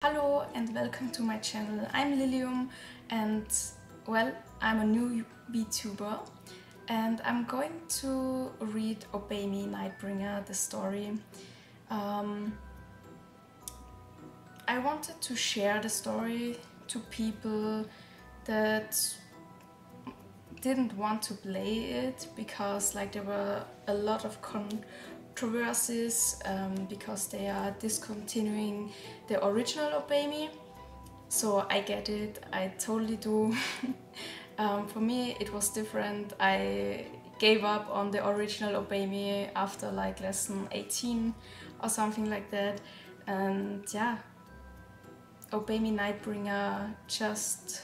Hello and welcome to my channel. I'm Lilium and well, I'm a new Vtuber and I'm going to read Obey Me, Nightbringer, the story. I wanted to share the story to people that didn't want to play it because there were a lot of controversies because they are discontinuing the original Obey Me. So I get it, I totally do. For me it was different. I gave up on the original Obey Me after lesson 18 or something like that, and yeah, Obey Me Nightbringer just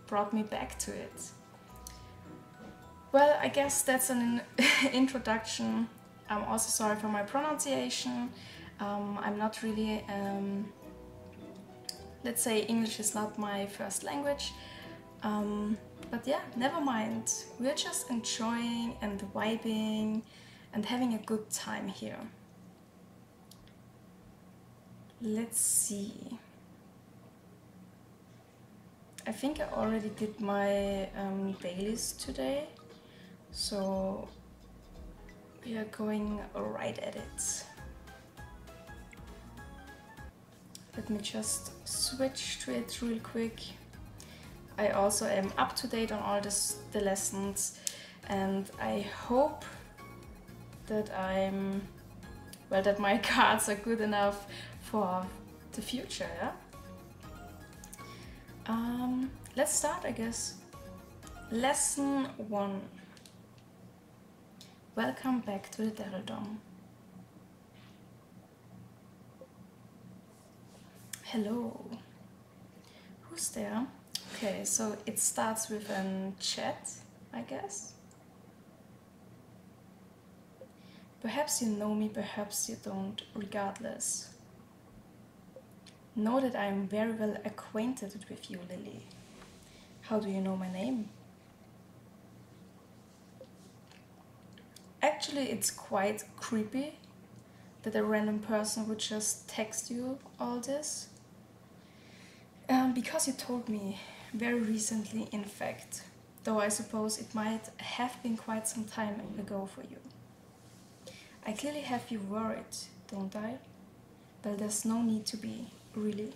brought me back to it. Well, I guess that's an introduction. I'm also sorry for my pronunciation. I'm not really, let's say English is not my first language. But yeah, never mind. We're just enjoying and vibing and having a good time here. Let's see. I think I already did my dailies today. So we are going right at it. Let me just switch to it real quick. I also am up to date on all the lessons, and I hope that that my cards are good enough for the future, yeah? Let's start, I guess. Lesson 1. Welcome back to the Devildom. Hello. Who's there? Okay, so it starts with a chat, I guess. Perhaps you know me, perhaps you don't, regardless. Know that I am very well acquainted with you, Lily. How do you know my name? Actually, it's quite creepy that a random person would just text you all this. Because you told me very recently, in fact, though I suppose it might have been quite some time ago for you. I clearly have you worried, don't I? Well, there's no need to be, really,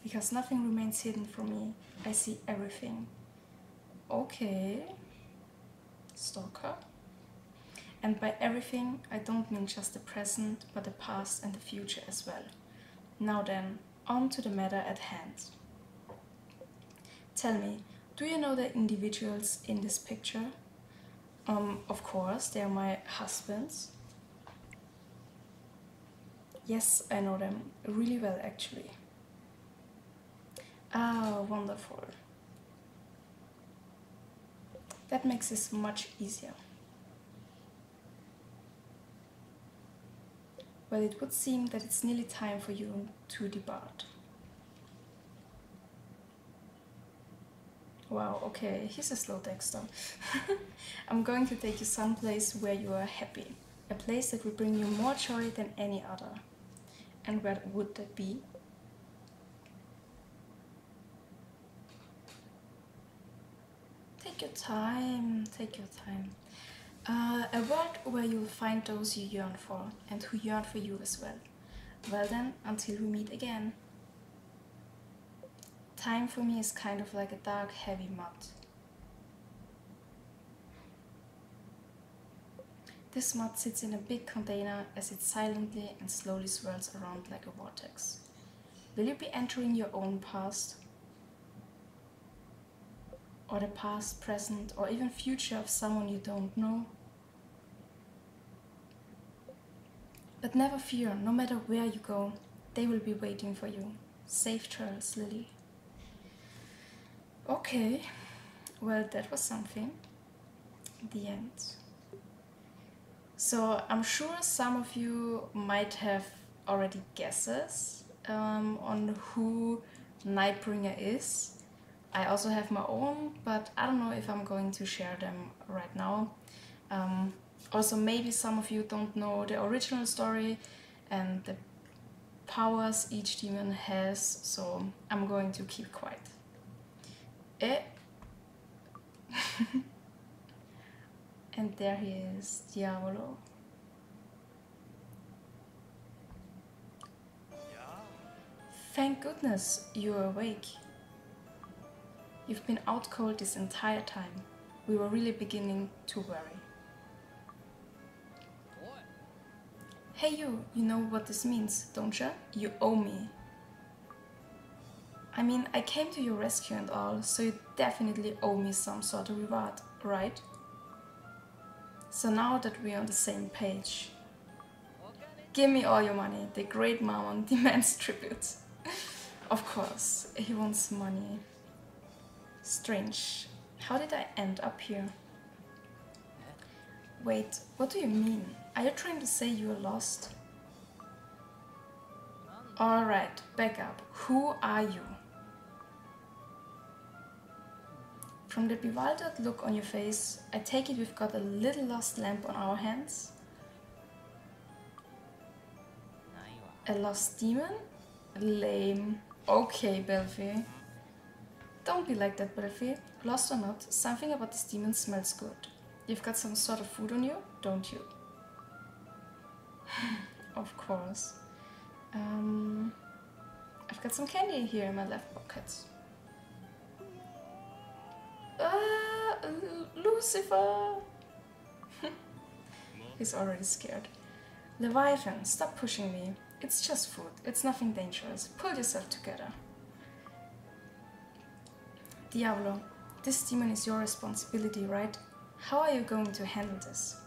because nothing remains hidden from me. I see everything. Okay, stalker. And by everything, I don't mean just the present, but the past and the future as well. Now then, on to the matter at hand. Tell me, do you know the individuals in this picture? Of course, they are my husbands. Yes, I know them really well, actually. Ah, wonderful. That makes this much easier. Well, it would seem that it's nearly time for you to depart. Wow, okay, he's a slow texter. I'm going to take you someplace where you are happy. A place that will bring you more joy than any other. And where would that be? Take your time, take your time. A world where you'll find those you yearn for, and who yearn for you as well. Well then, until we meet again. Time for me is kind of like a dark, heavy mud. This mud sits in a big container as it silently and slowly swirls around like a vortex. Will you be entering your own past? Or the past, present, or even future of someone you don't know? But never fear, no matter where you go, they will be waiting for you. Safe travels, Lily. Okay, well, that was something. The end. So I'm sure some of you might have already guesses on who Nightbringer is. I also have my own, but I don't know if I'm going to share them right now. Also, maybe some of you don't know the original story, and powers each demon has, so I'm going to keep quiet. And there he is, Diavolo. Thank goodness you're awake. You've been out cold this entire time. We were really beginning to worry. Hey you know what this means, don't you? You owe me. I mean, I came to your rescue and all, so you definitely owe me some sort of reward, right? So now that we're on the same page, give me all your money. The great Mammon demands tribute. Of course, he wants money. Strange. How did I end up here? Wait, what do you mean? Are you trying to say you are lost? Alright, back up. Who are you? From the bewildered look on your face, I take it we've got a little lost lamp on our hands? A lost demon? Lame. Okay, Belfi. Don't be like that, Belfi. Lost or not, something about this demon smells good. You've got some sort of food on you, don't you? Of course. I've got some candy here in my left pocket. Lucifer! He's already scared. Leviathan, stop pushing me. It's just food. It's nothing dangerous. Pull yourself together. Diablo, this demon is your responsibility, right? How are you going to handle this?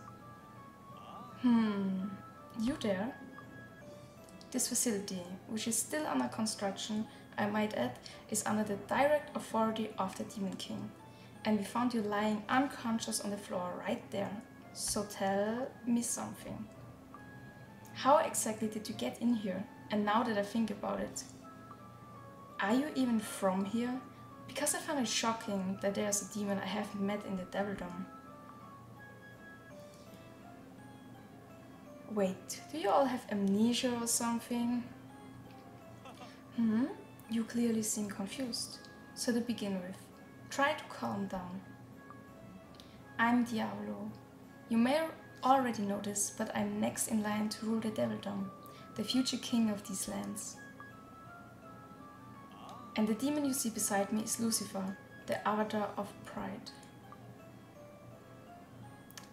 You there? This facility, which is still under construction, I might add, is under the direct authority of the Demon King. And we found you lying unconscious on the floor right there. So tell me something. How exactly did you get in here? And now that I think about it, are you even from here? Because I found it shocking that there's a demon I haven't met in the Devildom. Wait, do you all have amnesia or something? You clearly seem confused. So to begin with, try to calm down. I'm Diablo. You may already know this, but I'm next in line to rule the Devildom, the future king of these lands. And the demon you see beside me is Lucifer, the avatar of pride.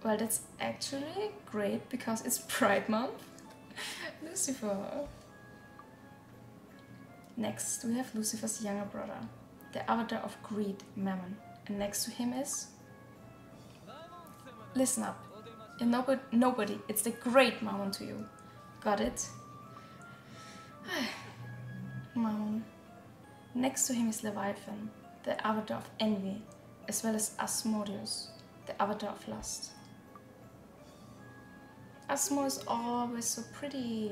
Well, that's actually great because it's Pride Month. Lucifer. Next, we have Lucifer's younger brother, the avatar of greed, Mammon. And next to him is... Listen up. You're nobody. It's the great Mammon to you. Got it? Mammon. Next to him is Leviathan, the avatar of envy, as well as Asmodeus, the avatar of lust. Asmo is always so pretty.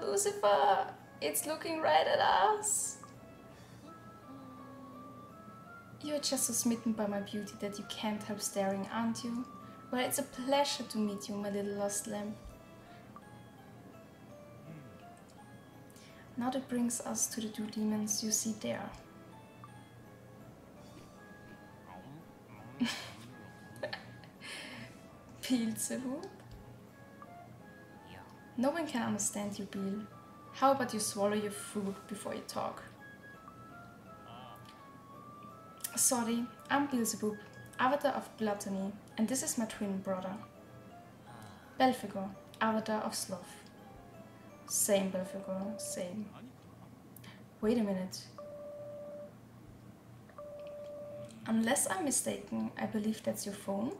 Lucifer, it's looking right at us. You're just so smitten by my beauty that you can't help staring, aren't you? Well, it's a pleasure to meet you, my little lost lamb. Now that brings us to the two demons you see there. Beelzebub? No one can understand you, Beel. How about you swallow your food before you talk? Sorry, I'm Beelzebub, avatar of gluttony, and this is my twin brother. Belphegor, avatar of sloth. Same, Belphegor, same. Wait a minute. Unless I'm mistaken, I believe that's your phone.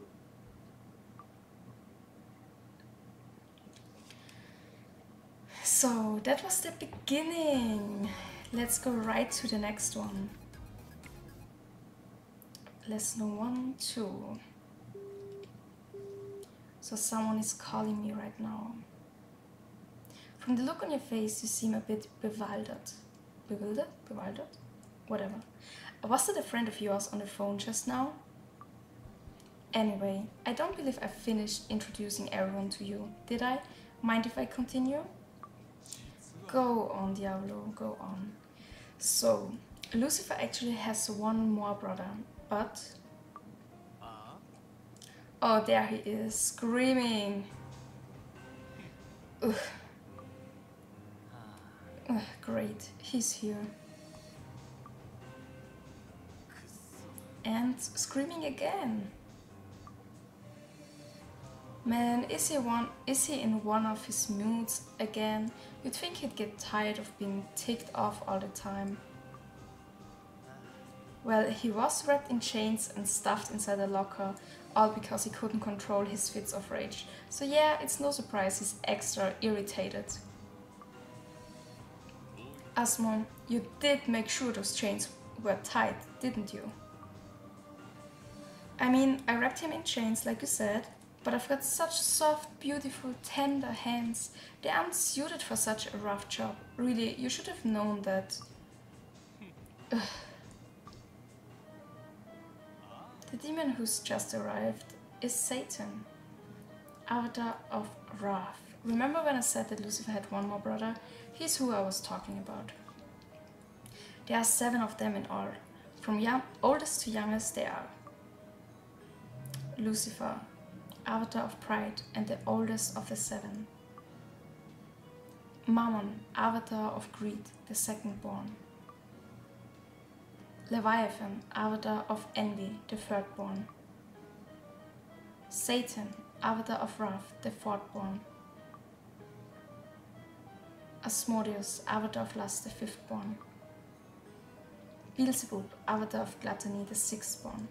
So that was the beginning. Let's go right to the next one. Lesson 1, 2. So someone is calling me right now. From the look on your face, you seem a bit bewildered. Bewildered? Bewildered? Whatever. Was that a friend of yours on the phone just now? Anyway, I don't believe I finished introducing everyone to you, did I? Mind if I continue? Go on, Diablo, go on. So, Lucifer actually has one more brother, but... Oh, there he is, screaming. Ugh. Ugh, great, he's here. And screaming again. Man, is he in one of his moods again? You'd think he'd get tired of being ticked off all the time. Well, he was wrapped in chains and stuffed inside a locker, all because he couldn't control his fits of rage. So yeah, it's no surprise he's extra irritated. Asmon, you did make sure those chains were tight, didn't you? I mean, I wrapped him in chains like you said, but I've got such soft, beautiful, tender hands. They aren't suited for such a rough job. Really, you should have known that. Ugh. The demon who's just arrived is Satan, avatar of wrath. Remember when I said that Lucifer had one more brother? He's who I was talking about. There are 7 of them in all. From oldest to youngest they are. Lucifer, avatar of pride and the oldest of the 7. Mammon, avatar of greed, the second born. Leviathan, avatar of envy, the third born. Satan, avatar of wrath, the fourth born. Asmodeus, avatar of lust, the fifth born. Beelzebub, avatar of gluttony, the sixth born.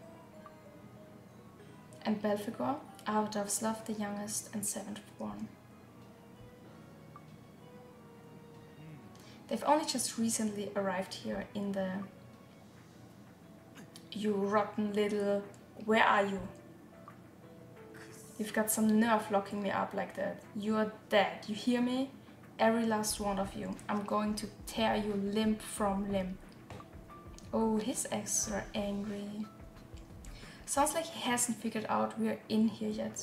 And Belphegor, avatar of sloth, the youngest and 7th born. They've only just recently arrived here in the... You rotten little... Where are you? You've got some nerve locking me up like that. You're dead, you hear me? Every last one of you. I'm going to tear you limb from limb. Oh, he's extra angry. Sounds like he hasn't figured out we're in here yet.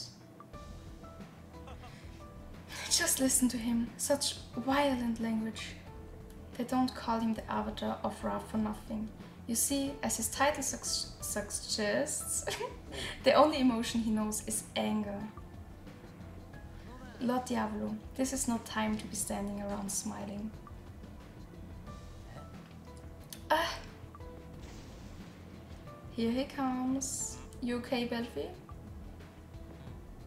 Just listen to him. Such violent language. They don't call him the avatar of wrath for nothing. You see, as his title suggests, the only emotion he knows is anger. Lord Diablo, this is no time to be standing around smiling. Ah! Here he comes. You okay, Belfi?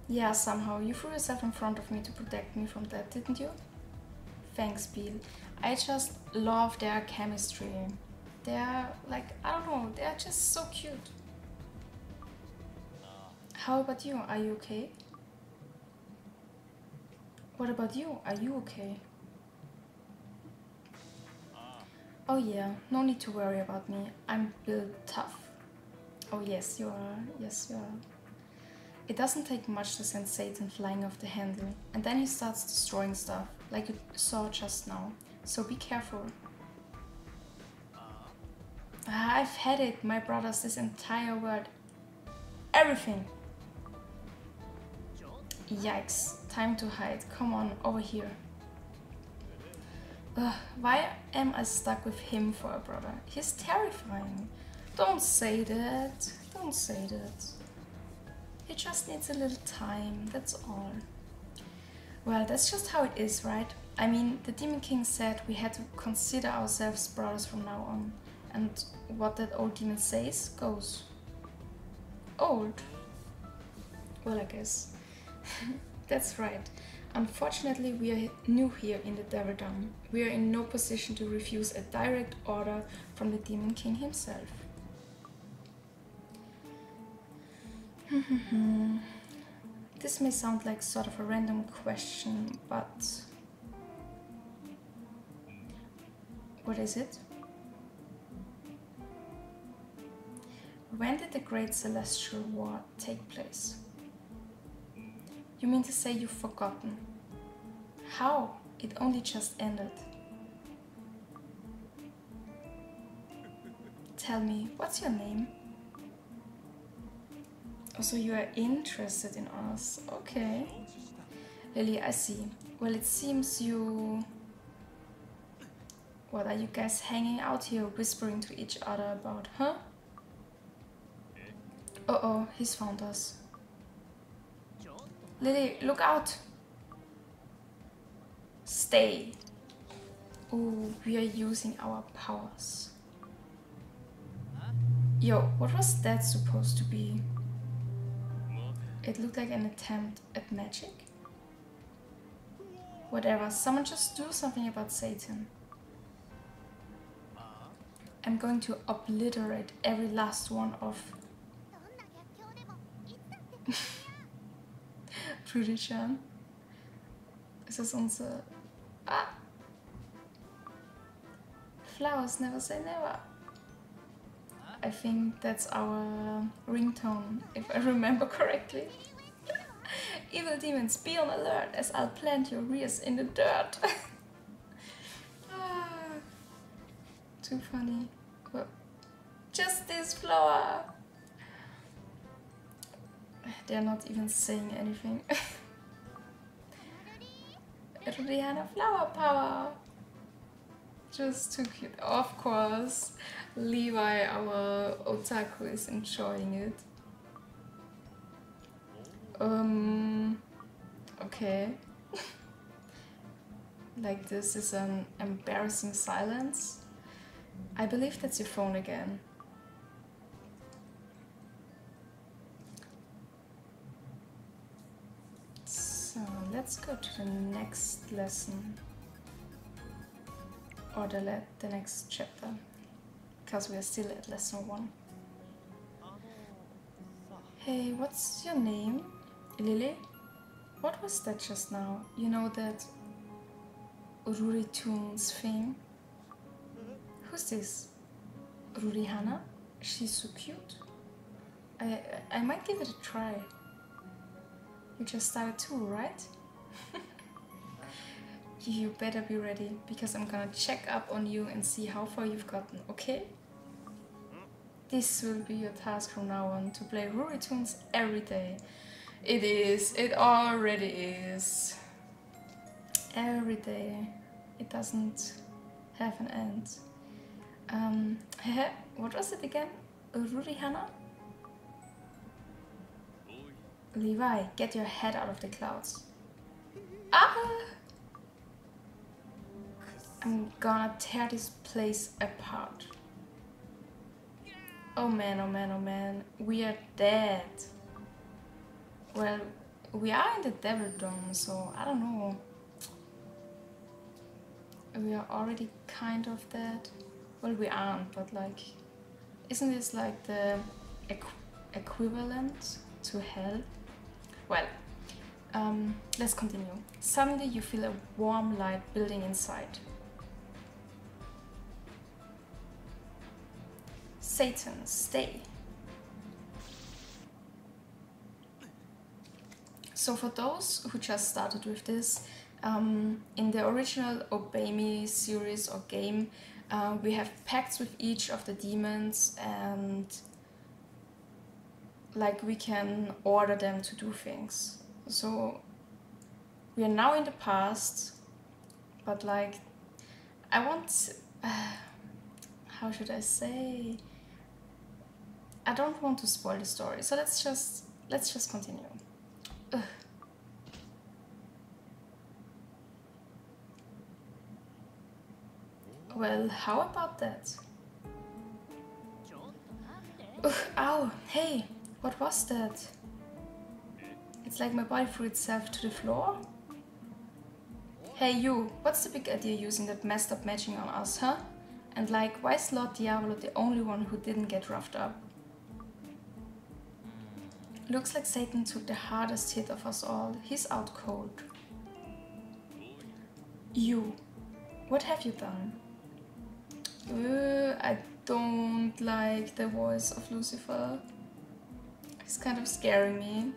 Yeah, somehow. You threw yourself in front of me to protect me from that, didn't you? Thanks, Beel. I just love their chemistry. They're like, I don't know, they're just so cute. How about you? Are you okay? What about you? Are you okay? Oh yeah, no need to worry about me. I'm built tough. Oh yes, you are. Yes, you are. It doesn't take much to send Satan flying off the handle. And then he starts destroying stuff, like you saw just now. So be careful. I've had it, my brothers, this entire world. Everything. Yikes, time to hide. Come on, over here. Why am I stuck with him for a brother? He's terrifying. Don't say that. Don't say that. He just needs a little time, that's all. Well, that's just how it is, right? I mean, the Demon King said we had to consider ourselves brothers from now on. And what that old demon says goes. Old? Well, I guess. That's right. Unfortunately, we are new here in the Devildom. We are in no position to refuse a direct order from the Demon King himself. This may sound like sort of a random question, but... What is it? When did the Great Celestial War take place? You mean to say you've forgotten? How? It only just ended. Tell me, what's your name? Oh, so you are interested in us. Okay. Lily, I see. Well, it seems you What are you guys hanging out here whispering to each other about, huh? Uh-oh, he's found us. Lily, look out! Stay. Oh, we are using our powers. Yo, what was that supposed to be? It looked like an attempt at magic? Whatever, someone just do something about Satan. I'm going to obliterate every last one of Rudy-chan. Ist das unser... Ah! Flowers never say never. I think that's our ringtone, if I remember correctly. Evil demons, be on alert as I'll plant your rears in the dirt. Ah, too funny. Well, just this flower. They're not even saying anything. Rihanna flower power. Just too cute. Of course, Levi, our otaku, is enjoying it. Okay. Like this is an embarrassing silence. I believe that's your phone again. So let's go to the next lesson. Or the next chapter. Because we are still at lesson 1. Hey, what's your name? Lily? What was that just now? You know that Ruri Tunes thing? Who's this? Rurihana? She's so cute. I might give it a try. You just started too, right? You better be ready, because I'm gonna check up on you and see how far you've gotten, okay? This will be your task from now on, to play Ruri Tunes every day. It is, it already is. Every day. It doesn't have an end. What was it again? Rurihana? Levi, get your head out of the clouds. Ah! I'm gonna tear this place apart. Oh man, oh man, oh man. We are dead. Well, we are in the Devil Dome, so I don't know. We are already kind of dead. Well, we aren't, but like... Isn't this like the equivalent to hell? Well, let's continue. Suddenly you feel a warm light building inside. Satan, stay. So for those who just started with this, in the original Obey Me series or game, we have pacts with each of the demons, and like we can order them to do things. So we are now in the past, but like I want, how should I say? I don't want to spoil the story, so let's just continue. Ugh. Well, how about that? Ugh, ow, hey, what was that? It's like my body threw itself to the floor. Hey you, what's the big idea using that messed up matching on us, huh? And like, why is Lord Diavolo the only one who didn't get roughed up? Looks like Satan took the hardest hit of us all. He's out cold. You, what have you done? I don't like the voice of Lucifer. It's kind of scaring me.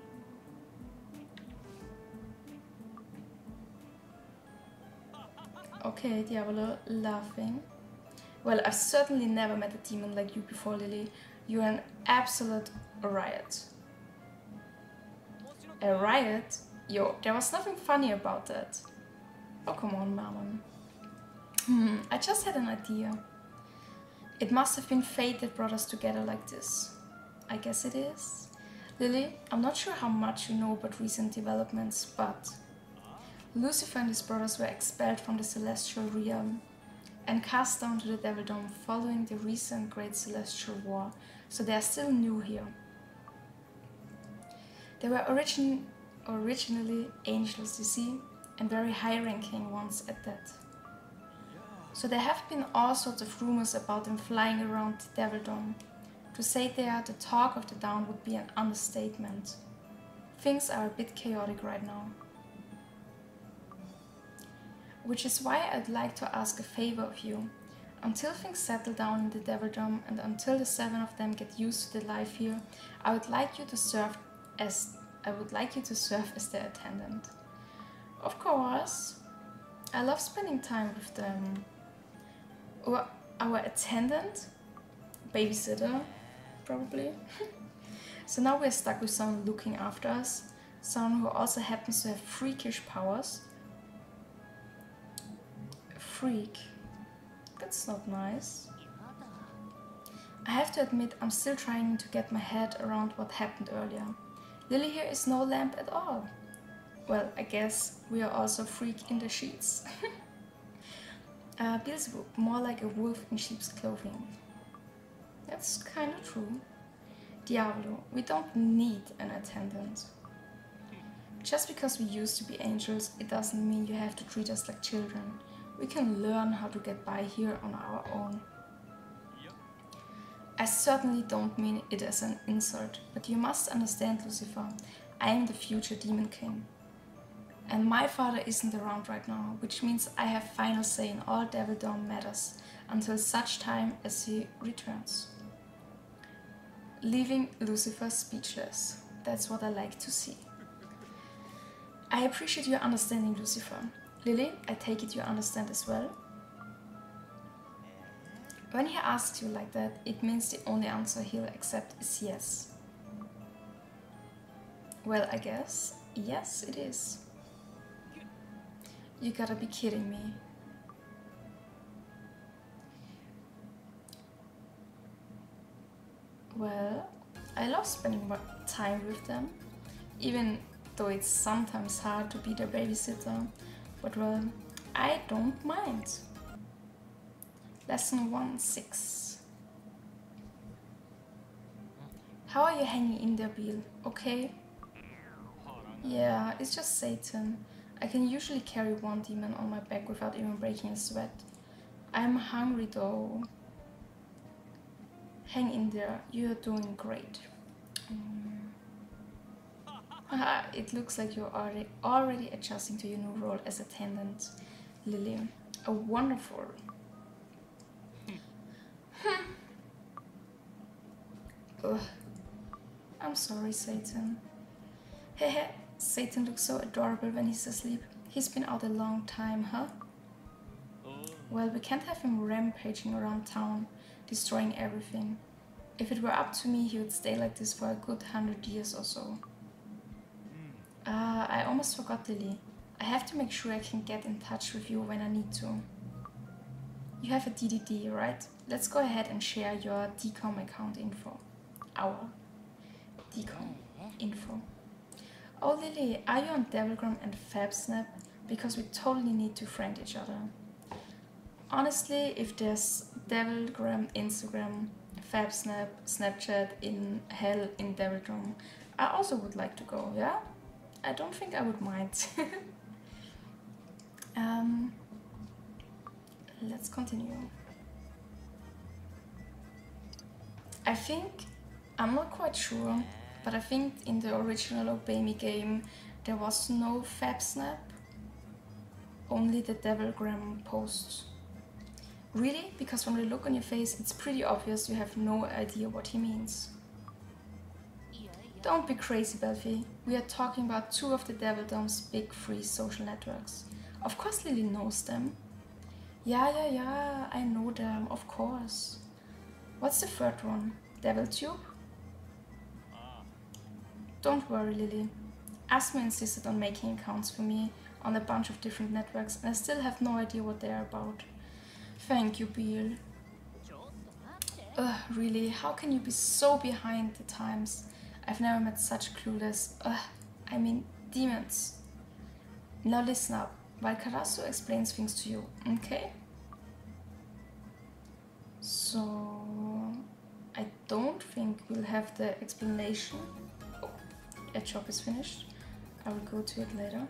Okay, Diavolo laughing. Well, I've certainly never met a demon like you before, Lily. You're an absolute riot. A riot? Yo, there was nothing funny about that. Oh, come on, Mammon. I just had an idea. It must have been fate that brought us together like this. I guess it is. Lily, I'm not sure how much you know about recent developments, but Lucifer and his brothers were expelled from the celestial realm and cast down to the Devil Dome following the recent Great Celestial War, so they are still new here. They were originally angels, you see, and very high-ranking ones at that. So there have been all sorts of rumors about them flying around the Devil Dome. To say they are the talk of the town would be an understatement. Things are a bit chaotic right now. Which is why I'd like to ask a favor of you. Until things settle down in the Devil Dome and until the 7 of them get used to the life here, I would like you to serve as their attendant. Of course, I love spending time with them. Or our attendant, babysitter, probably. So now we're stuck with someone looking after us, someone who also happens to have freakish powers. Freak. That's not nice. I have to admit, I'm still trying to get my head around what happened earlier. Lily here is no lamp at all. Well, I guess we are also freak in the sheets. Beelzebub, more like a wolf in sheep's clothing. That's kind of true. Diablo, we don't need an attendant. Just because we used to be angels, it doesn't mean you have to treat us like children. We can learn how to get by here on our own. I certainly don't mean it as an insult, but you must understand, Lucifer, I am the future Demon King. And my father isn't around right now, which means I have final say in all Devil Dome matters until such time as he returns. Leaving Lucifer speechless. That's what I like to see. I appreciate your understanding, Lucifer. Lily, I take it you understand as well? When he asks you like that, it means the only answer he'll accept is yes. Well, I guess, yes it is. You gotta be kidding me. Well, I love spending time with them, even though it's sometimes hard to be their babysitter, but well, I don't mind. Lesson 1-6. How are you hanging in there, Bill? Okay? Yeah, it's just Satan. I can usually carry one demon on my back without even breaking a sweat. I'm hungry though. Hang in there, you're doing great. It looks like you're already adjusting to your new role as attendant, Lily. A wonderful. Ugh. I'm sorry, Satan. Hehe, Satan looks so adorable when he's asleep. He's been out a long time, huh? Well, we can't have him rampaging around town, destroying everything. If it were up to me, he would stay like this for a good 100 years or so. I almost forgot, Lily. I have to make sure I can get in touch with you when I need to. You have a DDD, right? Let's go ahead and share your DCOM account info. Our DCOM info. Oh, Lily, are you on Devilgram and FabSnap? Because we totally need to friend each other. Honestly, if there's Devilgram, Instagram, FabSnap, Snapchat in hell in Devilgram, I also would like to go, yeah? I don't think I would mind. Let's continue. I think, I'm not quite sure, but I think in the original Obey Me game there was no FabSnap, only the Devilgram posts. Really? Because from the look on your face it's pretty obvious you have no idea what he means. Don't be crazy, Belfie. We are talking about 2 of the Devil Dome's big free social networks. Of course Lily knows them. Yeah, I know them, of course. What's the 3rd one? Vtube? Don't worry, Lily. Asma insisted on making accounts for me on a bunch of different networks and I still have no idea what they are about. Thank you, Beal. Ugh, really? How can you be so behind the times? I've never met such clueless... I mean, demons. Now listen up, while Karasu explains things to you, okay? So... I don't think we'll have the explanation. Oh, that job is finished. I will go to it later.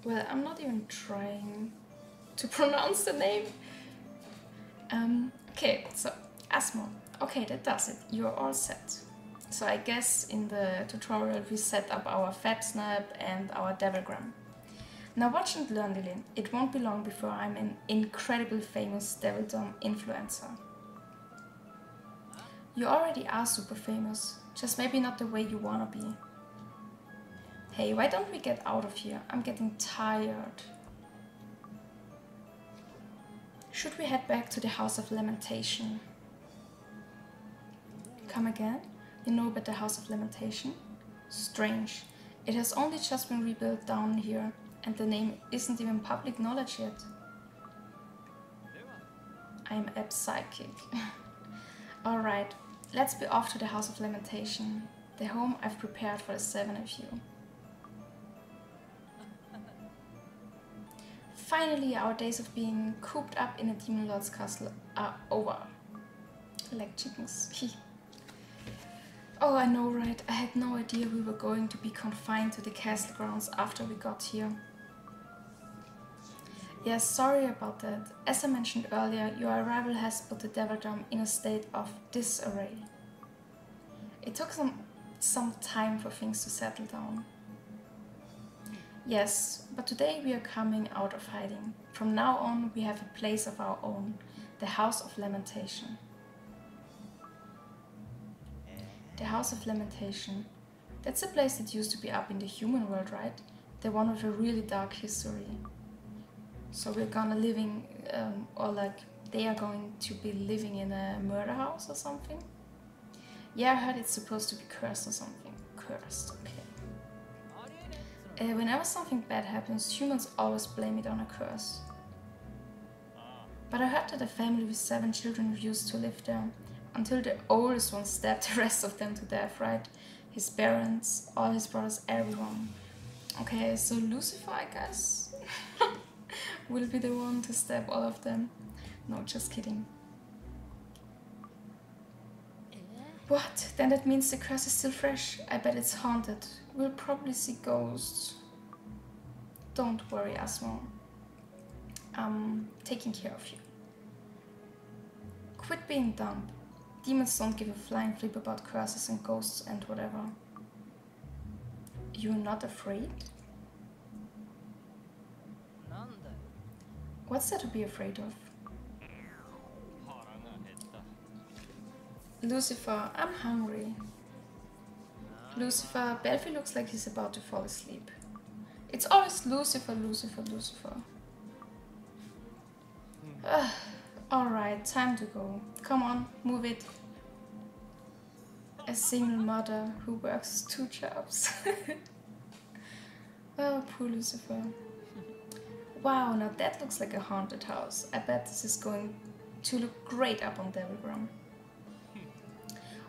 Well, I'm not even trying to pronounce the name. Okay, so Asmo. Okay, that does it. You're all set. So I guess in the tutorial we set up our FabSnap and our Devilgram. Now watch and learn, Lillian. It won't be long before I'm an incredible famous Devildom influencer. You already are super famous, just maybe not the way you wanna be. Hey, why don't we get out of here? I'm getting tired. Should we head back to the House of Lamentation? Come again? You know about the House of Lamentation? Strange. It has only just been rebuilt down here, and the name isn't even public knowledge yet. I'm a psychic. Alright, let's be off to the House of Lamentation, the home I've prepared for the 7 of you. Finally, our days of being cooped up in a Demon Lord's castle are over. Like chickens. Oh, I know, right? I had no idea we were going to be confined to the castle grounds after we got here. Yes, sorry about that. As I mentioned earlier, your arrival has put the Devildom in a state of disarray. It took some time for things to settle down. Yes, but today we are coming out of hiding. From now on, we have a place of our own, the House of Lamentation. The House of Lamentation. That's a place that used to be up in the human world, right? The one with a really dark history. So we're gonna living, or like they are going to be living in a murder house or something? Yeah, I heard it's supposed to be cursed or something. Cursed, okay. Whenever something bad happens, humans always blame it on a curse. But I heard that a family with 7 children used to live there, until the oldest one stabbed the rest of them to death, right? His parents, all his brothers, everyone. Okay, so Lucifer, I guess, will be the one to stab all of them. No, just kidding. What? Then that means the curse is still fresh. I bet it's haunted. We'll probably see ghosts. Don't worry, Asmo. I'm taking care of you. Quit being dumb. Demons don't give a flying flip about curses and ghosts and whatever. You're not afraid? What's there to be afraid of? Lucifer, I'm hungry. Lucifer, Belfi looks like he's about to fall asleep. It's always Lucifer, Lucifer, Lucifer. Alright, time to go. Come on, move it. A single mother who works 2 jobs. Oh, poor Lucifer. Wow, now that looks like a haunted house. I bet this is going to look great up on Devilgram.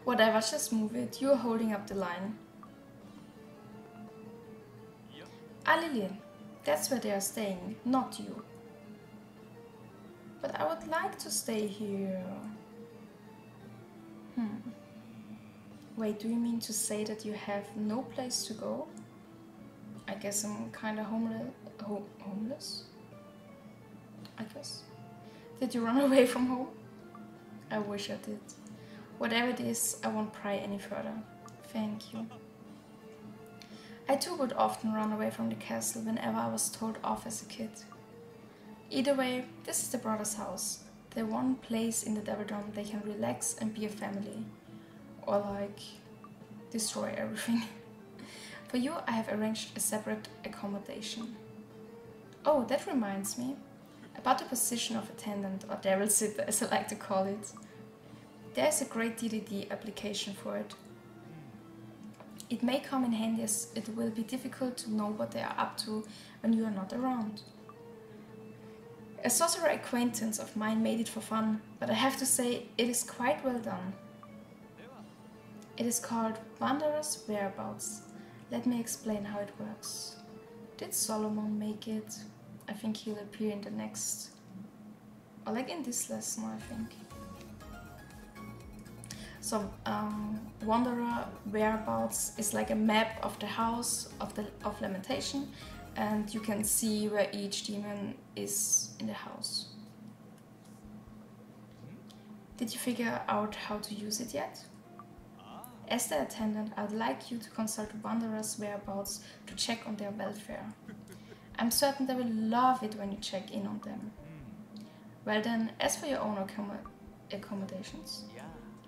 Whatever, just move it. You're holding up the line. Ah, Lillian, that's where they are staying, not you. But I would like to stay here. Wait, do you mean to say that you have no place to go? I guess I'm kinda homeless? I guess. Did you run away from home? I wish I did. Whatever it is, I won't pry any further. Thank you. I too would often run away from the castle whenever I was told off as a kid. Either way, this is the brother's house. The one place in the Devildom they can relax and be a family. Or like, destroy everything. For you, I have arranged a separate accommodation. Oh, that reminds me. About the position of attendant, or devil sitter as I like to call it. There's a great DDD application for it. It may come in handy as it will be difficult to know what they are up to when you are not around. A sorcerer acquaintance of mine made it for fun, but I have to say it is quite well done. It is called Wanderer's Whereabouts. Let me explain how it works. Did Solomon make it? I think he'll appear in the next, or like in this lesson, I think. So, Wanderer Whereabouts is like a map of the house of Lamentation, and you can see where each demon is in the house. Did you figure out how to use it yet? As the attendant, I'd like you to consult Wanderer's Whereabouts to check on their welfare. I'm certain they will love it when you check in on them. Well then, as for your own accommodations.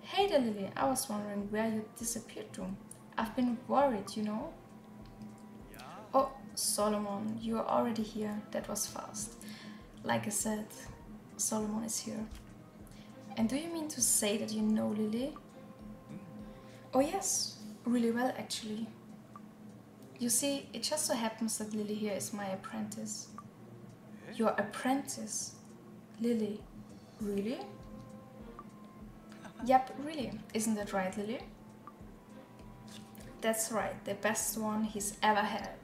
Hey there, Lily, I was wondering where you disappeared to. I've been worried, you know. Oh, Solomon, you are already here. That was fast. Like I said, Solomon is here. And do you mean to say that you know Lily? Oh yes, really well actually. You see, it just so happens that Lily here is my apprentice. Your apprentice? Lily? Really? Yep, really. Isn't that right, Lily? That's right, the best one he's ever had.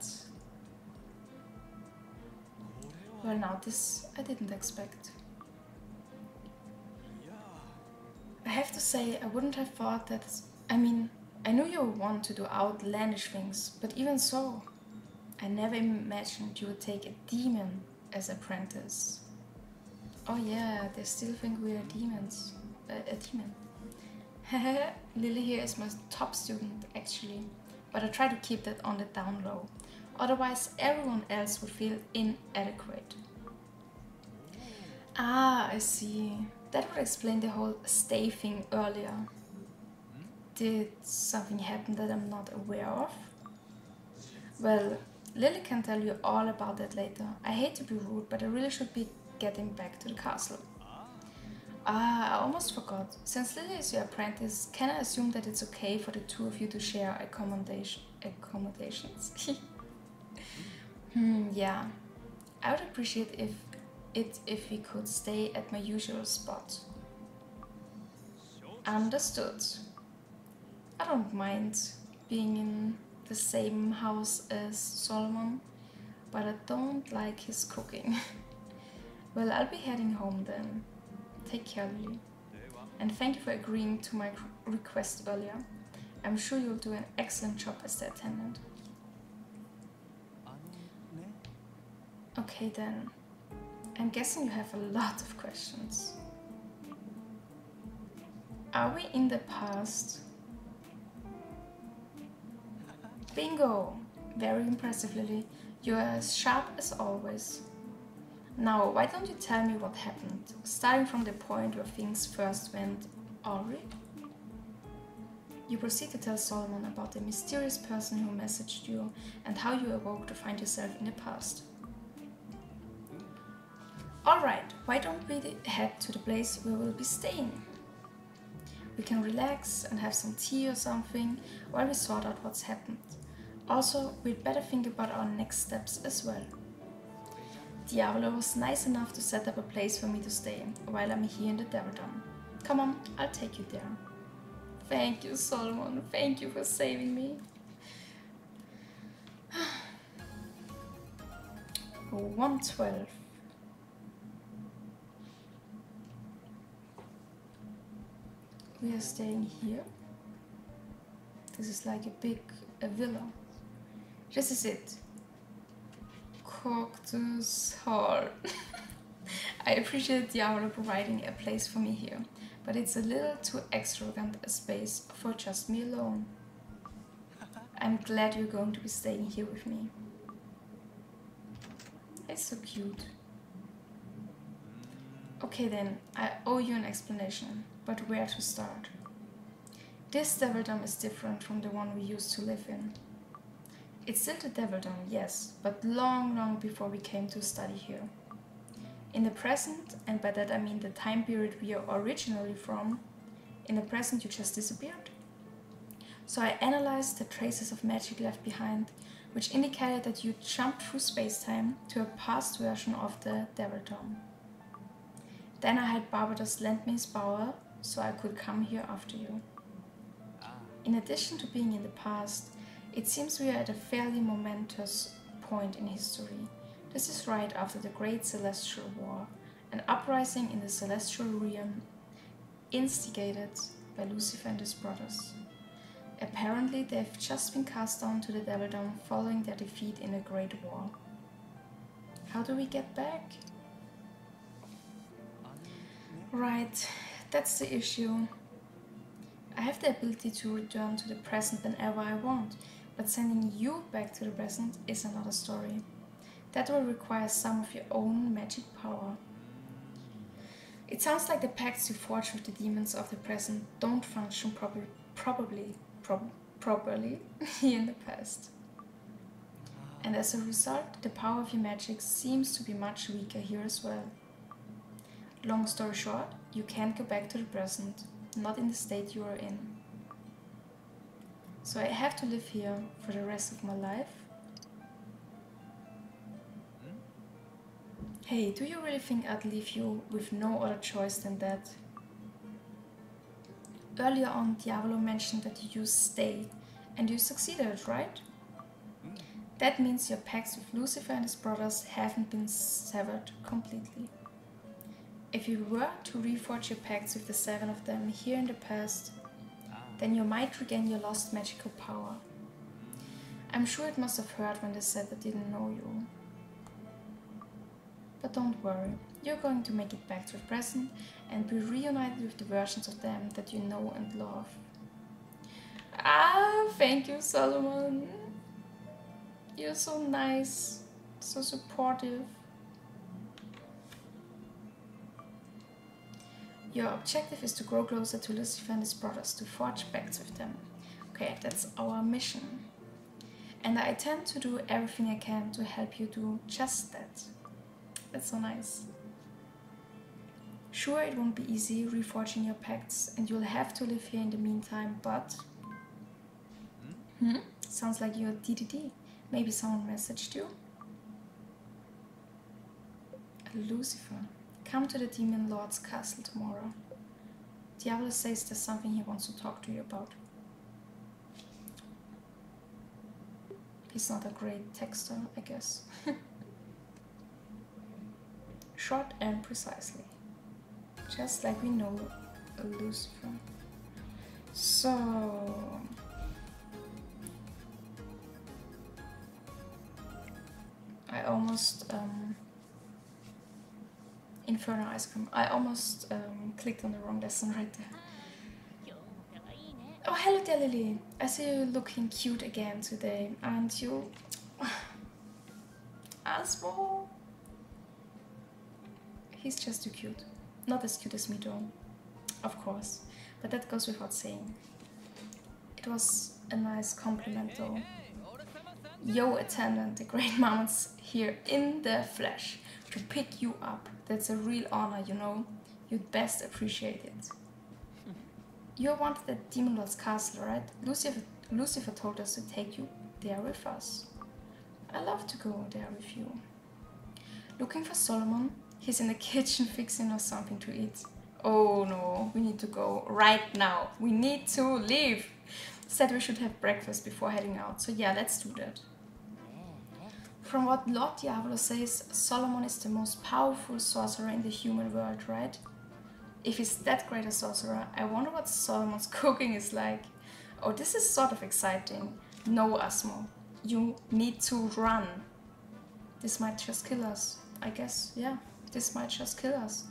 Well now, this I didn't expect. I have to say, I wouldn't have thought that... I mean, I knew you would want to do outlandish things, but even so, I never imagined you would take a demon as apprentice. Oh yeah, they still think we are demons. A demon. Lily here is my top student, actually, but I try to keep that on the down low. Otherwise, everyone else would feel inadequate. Ah, I see. That would explain the whole stay thing earlier. Did something happen that I'm not aware of? Well, Lily can tell you all about that later. I hate to be rude, but I really should be getting back to the castle. Ah, I almost forgot. Since Lily is your apprentice, can I assume that it's okay for the two of you to share accommodations? Yeah. I would appreciate if we could stay at my usual spot. Understood. I don't mind being in the same house as Solomon, but I don't like his cooking. Well, I'll be heading home then. Take care, Lily. And thank you for agreeing to my request earlier. I'm sure you'll do an excellent job as the attendant. Okay then. I'm guessing you have a lot of questions. Are we in the past? Bingo! Very impressive, Lily. You're as sharp as always. Now, why don't you tell me what happened, starting from the point where things first went awry? You proceed to tell Solomon about the mysterious person who messaged you and how you awoke to find yourself in the past. Alright, why don't we head to the place where we'll be staying? We can relax and have some tea or something while we sort out what's happened. Also, we'd better think about our next steps as well. Diavolo was nice enough to set up a place for me to stay while I'm here in the Devildom. Come on, I'll take you there. Thank you, Solomon. Thank you for saving me. 112. We are staying here. This is like a villa. This is it. Cactus Hall. I appreciate Diavolo providing a place for me here, but it's a little too extravagant a space for just me alone. I'm glad you're going to be staying here with me. It's so cute. Okay then, I owe you an explanation, but where to start? This Devildom is different from the one we used to live in. It's still the Devildom, yes, but long, long before we came to study here. In the present, and by that I mean the time period we are originally from, in the present you just disappeared. So I analyzed the traces of magic left behind, which indicated that you jumped through space-time to a past version of the Devildom. Then I had Barbados lend me his power, so I could come here after you. In addition to being in the past, it seems we are at a fairly momentous point in history. This is right after the Great Celestial War, an uprising in the Celestial Realm instigated by Lucifer and his brothers. Apparently, they've just been cast down to the Devildom following their defeat in a great war. How do we get back? Right, that's the issue. I have the ability to return to the present whenever I want, but sending you back to the present is another story. That will require some of your own magic power. It sounds like the pacts you forge with the demons of the present don't function properly here in the past. And as a result, the power of your magic seems to be much weaker here as well. Long story short, you can't go back to the present, not in the state you are in. So I have to live here for the rest of my life. Hey, do you really think I'd leave you with no other choice than that? Earlier on, Diavolo mentioned that you used stay, and you succeeded, right? That means your pacts with Lucifer and his brothers haven't been severed completely. If you were to reforge your pacts with the 7 of them here in the past, then you might regain your lost magical power. I'm sure it must have hurt when they said they didn't know you. But don't worry, you're going to make it back to the present and be reunited with the versions of them that you know and love. Ah, thank you, Solomon. You're so nice, so supportive. Your objective is to grow closer to Lucifer and his brothers, to forge pacts with them. Okay, that's our mission. And I intend to do everything I can to help you do just that. That's so nice. Sure, it won't be easy reforging your pacts, and you'll have to live here in the meantime, but... Sounds like you're DDD. Maybe someone messaged you? Lucifer. Come to the Demon Lord's castle tomorrow. Diablo says there's something he wants to talk to you about. He's not a great texter, I guess. Short and precisely. Just like we know Lucifer. So... I almost... Inferno ice cream. I almost clicked on the wrong lesson right there. Oh, hello dear Lily. I see you looking cute again today, aren't you? Asmo. He's just too cute. Not as cute as me though, of course. But that goes without saying. It was a nice compliment though. Yo, attendant, the great moments here in the flesh to pick you up. That's a real honor, you know. You'd best appreciate it. You're wanted at Demon Lord's castle, right? Lucifer told us to take you there with us. I love to go there with you. Looking for Solomon? He's in the kitchen fixing us something to eat. Oh no, we need to go right now. We need to leave. Said we should have breakfast before heading out. So yeah, let's do that. From what Lord Diavolo says, Solomon is the most powerful sorcerer in the human world, right? If he's that great a sorcerer, I wonder what Solomon's cooking is like. Oh, this is sort of exciting. No, Asmo, you need to run. This might just kill us. I guess, yeah, this might just kill us.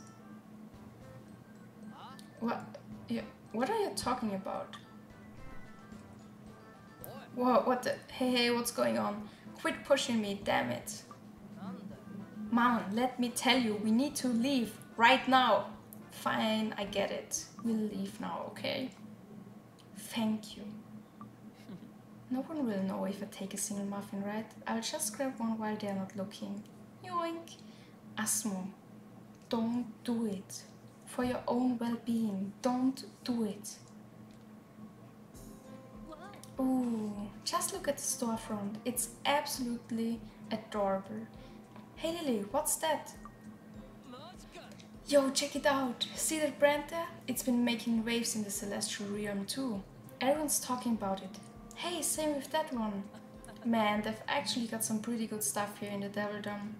What? Yeah, what are you talking about? Whoa, what the? Hey, what's going on? Quit pushing me, damn it. Mom, let me tell you, we need to leave right now. Fine, I get it. We'll leave now, okay? Thank you. No one will know if I take a single muffin, right? I'll just grab one while they're not looking. Yoink. Asmo, don't do it. For your own well-being, don't do it. Ooh, just look at the storefront. It's absolutely adorable. Hey Lily, what's that? Yo, check it out. See that brand there? It's been making waves in the celestial realm too. Everyone's talking about it. Hey, same with that one. Man, they've actually got some pretty good stuff here in the Devildom.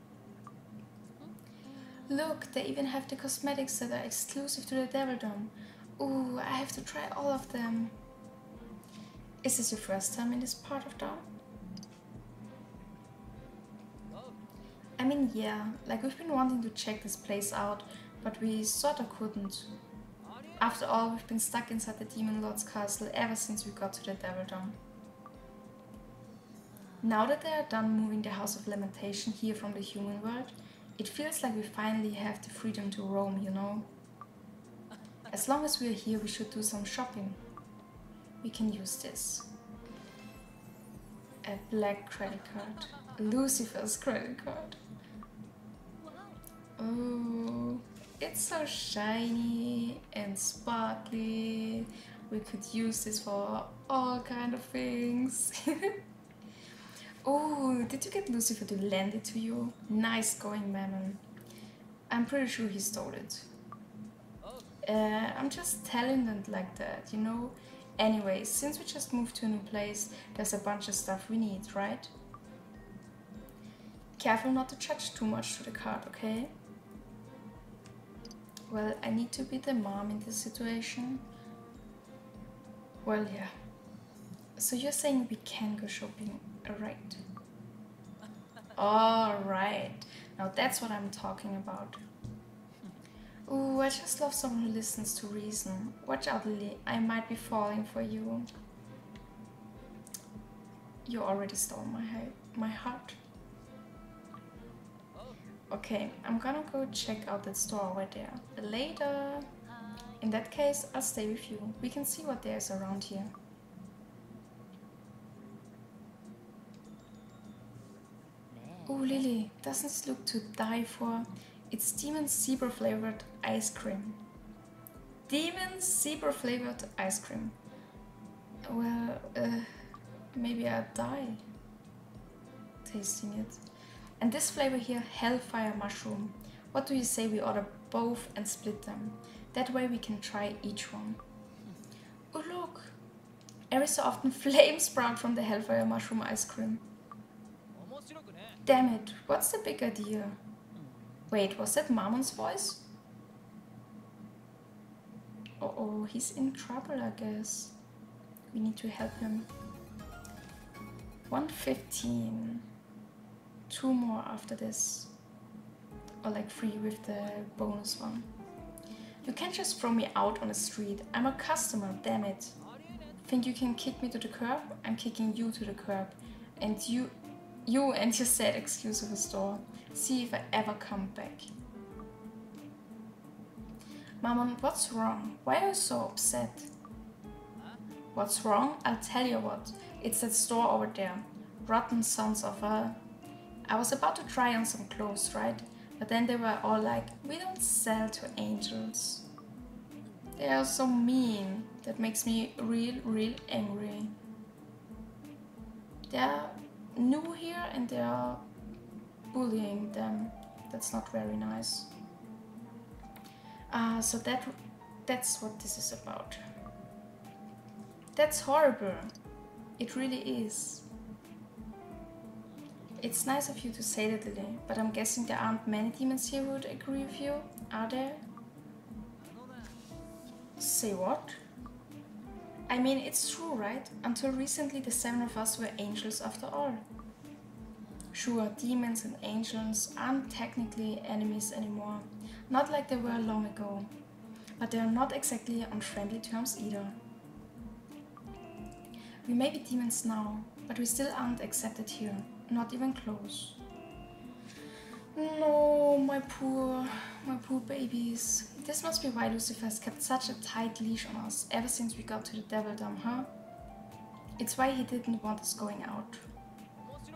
Look, they even have the cosmetics that are exclusive to the Devildom. Ooh, I have to try all of them. Is this your first time in this part of town? I mean, yeah, like we've been wanting to check this place out, but we sorta couldn't. After all, we've been stuck inside the Demon Lord's castle ever since we got to the Devildom. Now that they are done moving the House of Lamentation here from the human world, it feels like we finally have the freedom to roam, you know? As long as we're here, we should do some shopping. We can use this. A black credit card. Lucifer's credit card. Oh, it's so shiny and sparkly. We could use this for all kind of things. Oh, did you get Lucifer to lend it to you? Nice going, Mammon. I'm pretty sure he stole it. I'm just telling them like that, you know? Anyway, since we just moved to a new place, there's a bunch of stuff we need, right? Careful not to judge too much to the card, okay? Well, I need to be the mom in this situation. Well, yeah. So you're saying we can go shopping, right? Alright. Now that's what I'm talking about. Ooh, I just love someone who listens to reason. Watch out, Lily. I might be falling for you. You already stole my heart. Okay, I'm gonna go check out that store over there. Later. In that case, I'll stay with you. We can see what there is around here. Ooh, Lily, doesn't this look to die for? It's demon zebra flavored ice cream. Demon zebra flavored ice cream. Well, maybe I'll die tasting it. And this flavor here, Hellfire Mushroom. What do you say we order both and split them? That way we can try each one. Oh look! Every so often flames sprout from the Hellfire Mushroom ice cream. Damn it, what's the big idea? Wait, was that Marmon's voice? Uh-oh, he's in trouble, I guess. We need to help him. 115. 2 more after this. Or like 3 with the bonus one. You can't just throw me out on the street. I'm a customer, damn it. Think you can kick me to the curb? I'm kicking you to the curb. And you and your sad excuse of a store. See if I ever come back. Mammon, what's wrong? Why are you so upset? What's wrong? I'll tell you what. It's that store over there. Rotten sons of a... I was about to try on some clothes, right? But then they were all like, we don't sell to angels. They are so mean. That makes me real angry. They're new here and they're bullying them. That's not very nice. So that's what this is about. That's horrible. It really is. It's nice of you to say that, Lily, but I'm guessing there aren't many demons here who would agree with you, are there? Say what? I mean, it's true, right? Until recently the 7 of us were angels after all. Sure, demons and angels aren't technically enemies anymore, not like they were long ago, but they are not exactly on friendly terms either. We may be demons now, but we still aren't accepted here, not even close. No, my poor babies. This must be why Lucifer has kept such a tight leash on us ever since we got to the Devildom, huh? It's why he didn't want us going out.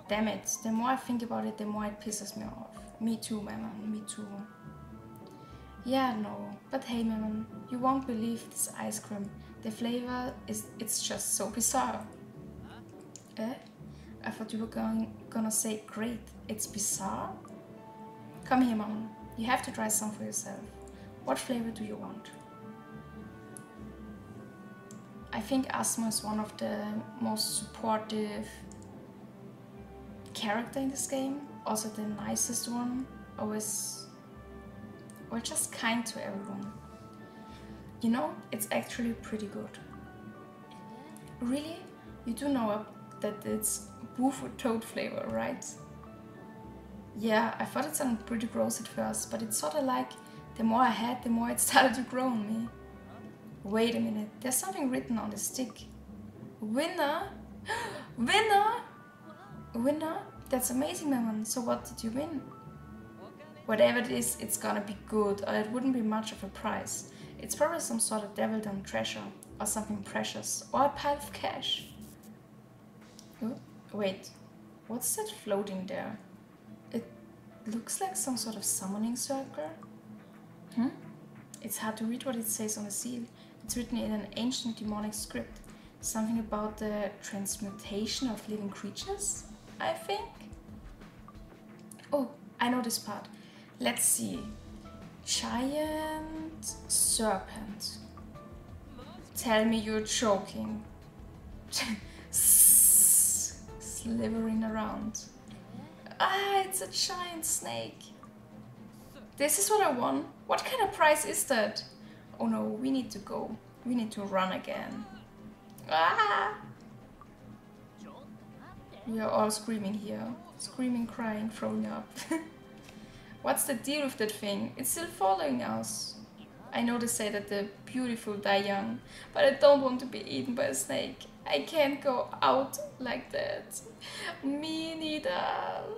Damn it, the more I think about it, the more it pisses me off. Me too, Mammon, me too. Yeah, no, but hey, Mammon, you won't believe this ice cream. The flavor it's just so bizarre. Eh? I thought you were gonna say great. It's bizarre. Come here, Mom. You have to try some for yourself. What flavor do you want? I think Asmo is one of the most supportive character in this game. Also the nicest one. Always, well, just kind to everyone. You know, it's actually pretty good. Really? You do know that it's boof with toad flavor, right? Yeah, I thought it sounded pretty gross at first, but it's sort of like the more I had, the more it started to grow on me. Wait a minute, there's something written on the stick. Winner? Winner? Winner? That's amazing, Maman. So what did you win? Whatever it is, it's gonna be good, or it wouldn't be much of a prize. It's probably some sort of devil-done treasure, or something precious, or a pile of cash. Oh, wait, what's that floating there? It looks like some sort of summoning circle. It's hard to read what it says on the seal. It's written in an ancient demonic script. Something about the transmutation of living creatures, I think? Oh, I know this part. Let's see. Giant serpent. Tell me you're joking. Slithering around. Ah, it's a giant snake. This is what I won. What kind of prize is that? Oh no, we need to go. We need to run again. Ah! We are all screaming here. Screaming, crying, throwing up. What's the deal with that thing? It's still following us. I know they say that the beautiful die young, but I don't want to be eaten by a snake. I can't go out like that. Me neither.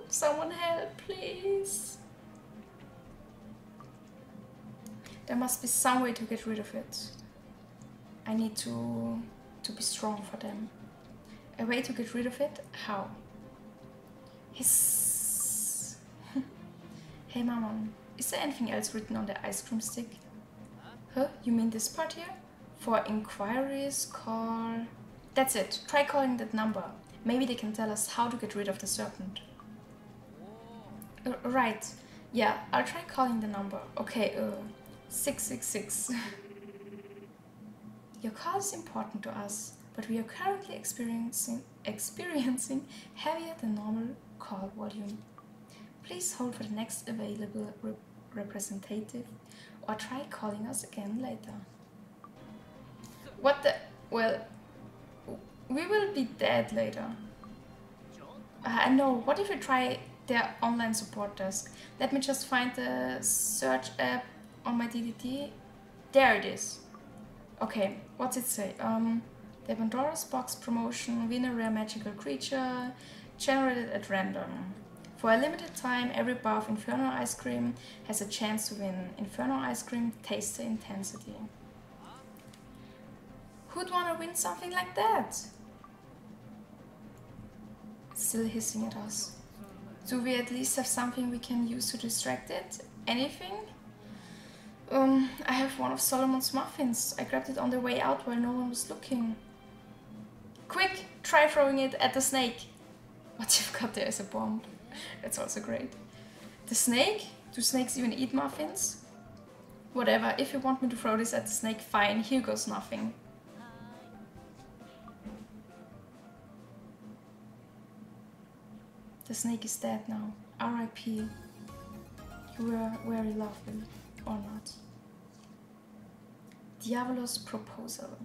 Someone help, please. There must be some way to get rid of it. I need to be strong for them. A way to get rid of it? How? Hiss. Hey, Maman. Is there anything else written on the ice cream stick? Huh? You mean this part here? For inquiries, call... That's it. Try calling that number. Maybe they can tell us how to get rid of the serpent. Right. Yeah, I'll try calling the number. Okay, 666. Your call is important to us, but we are currently experiencing heavier than normal call volume. Please hold for the next available representative, or try calling us again later. What the... Well, we will be dead later. I know, what if we try their online support desk? Let me just find the search app on my DDT. There it is. Okay, what's it say? The Pandora's Box promotion, win a rare magical creature, generated at random. For a limited time, every bar of Inferno ice cream has a chance to win. Inferno ice cream, taste the intensity. Who'd want to win something like that? It's still hissing at us. Do we at least have something we can use to distract it? Anything? I have one of Solomon's muffins. I grabbed it on the way out while no one was looking. Quick, try throwing it at the snake. What you've got there is a bomb. That's also great. The snake? Do snakes even eat muffins? Whatever, if you want me to throw this at the snake, fine, here goes nothing. The snake is dead now. R.I.P. You were very lovely, or not. Diavolos proposal.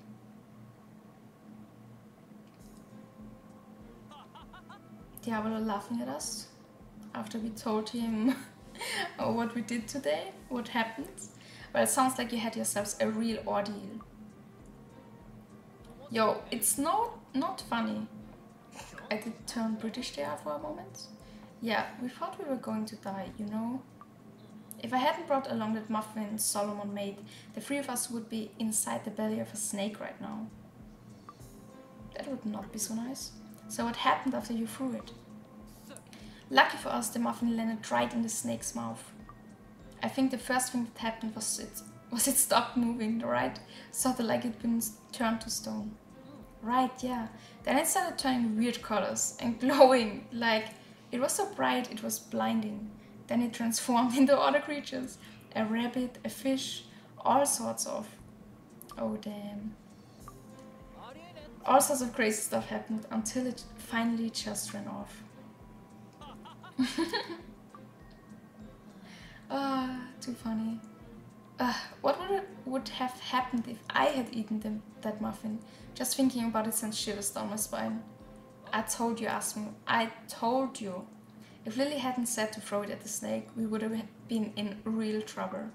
Diavolo laughing at us after we told him what we did today, what happened. Well, it sounds like you had yourselves a real ordeal. Yo, it's not funny. I did turn British there for a moment. Yeah, we thought we were going to die, you know? If I hadn't brought along that muffin Solomon made, the three of us would be inside the belly of a snake right now. That would not be so nice. So what happened after you threw it? Lucky for us, the muffin landed right in the snake's mouth. I think the first thing that happened was it stopped moving, right? Sort of like it'd been turned to stone. Right, yeah. Then it started turning weird colors and glowing, like it was so bright it was blinding. Then it transformed into other creatures. A rabbit, a fish, all sorts of. Oh damn. All sorts of crazy stuff happened until it finally just ran off. Too funny. What would have happened if I had eaten that muffin? Just thinking about it sends shivers down my spine. I told you, Asmo. I told you. If Lily hadn't said to throw it at the snake, we would have been in real trouble.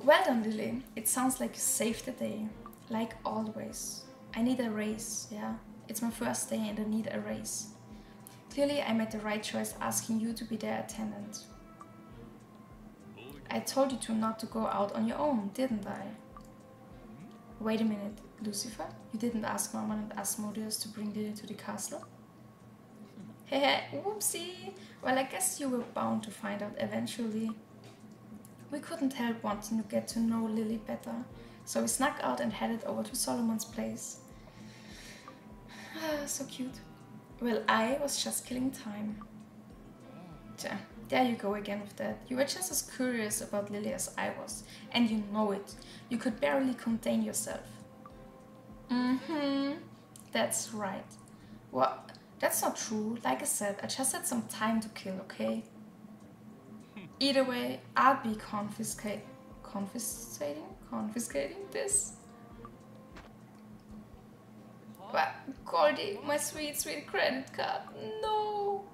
Well done, Lily. It sounds like you saved the day. Like always. I need a raise, yeah? It's my first day and I need a raise. Clearly, I made the right choice asking you to be their attendant. I told you not to go out on your own, didn't I? Wait a minute, Lucifer? You didn't ask Norman and Asmodeus to bring Lily to the castle? Hehe, whoopsie! Well, I guess you were bound to find out eventually. We couldn't help wanting to get to know Lily better, so we snuck out and headed over to Solomon's place. So cute. Well, I was just killing time. There you go again with that. You were just as curious about Lily as I was, and you know it. You could barely contain yourself. That's right. What? That's not true. Like I said, I just had some time to kill, okay? Either way, I'll be confiscating this. What? Goldie, my sweet, sweet credit card. No!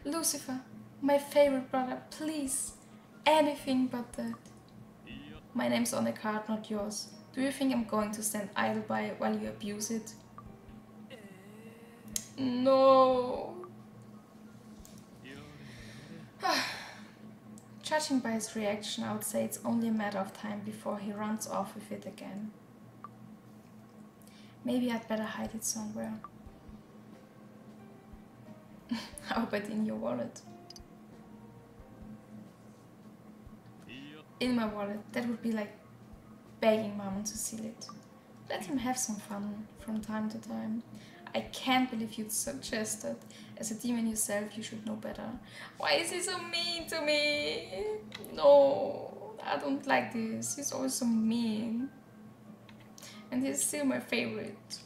Lucifer, my favorite brother, please. Anything but that. My name's on the card, not yours. Do you think I'm going to stand idle by while you abuse it? No. Judging by his reaction, I would say it's only a matter of time before he runs off with it again. Maybe I'd better hide it somewhere. How about in your wallet? In my wallet, that would be like begging Mom to steal it. Let him have some fun from time to time. I can't believe you'd suggest that. As a demon yourself, you should know better. Why is he so mean to me? No, I don't like this. He's always so mean. And he's still my favorite.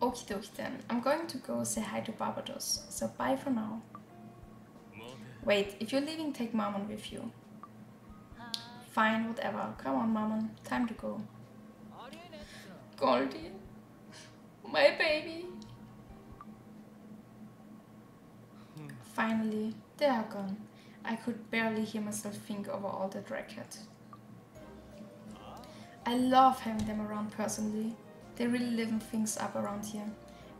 Okie dokie then. I'm going to go say hi to Barbados. So bye for now. Wait, if you're leaving, take Mammon with you. Fine, whatever. Come on, Mammon. Time to go. Goldie, my baby. Finally, they are gone. I could barely hear myself think over all that racket. I love having them around personally. They really liven things up around here.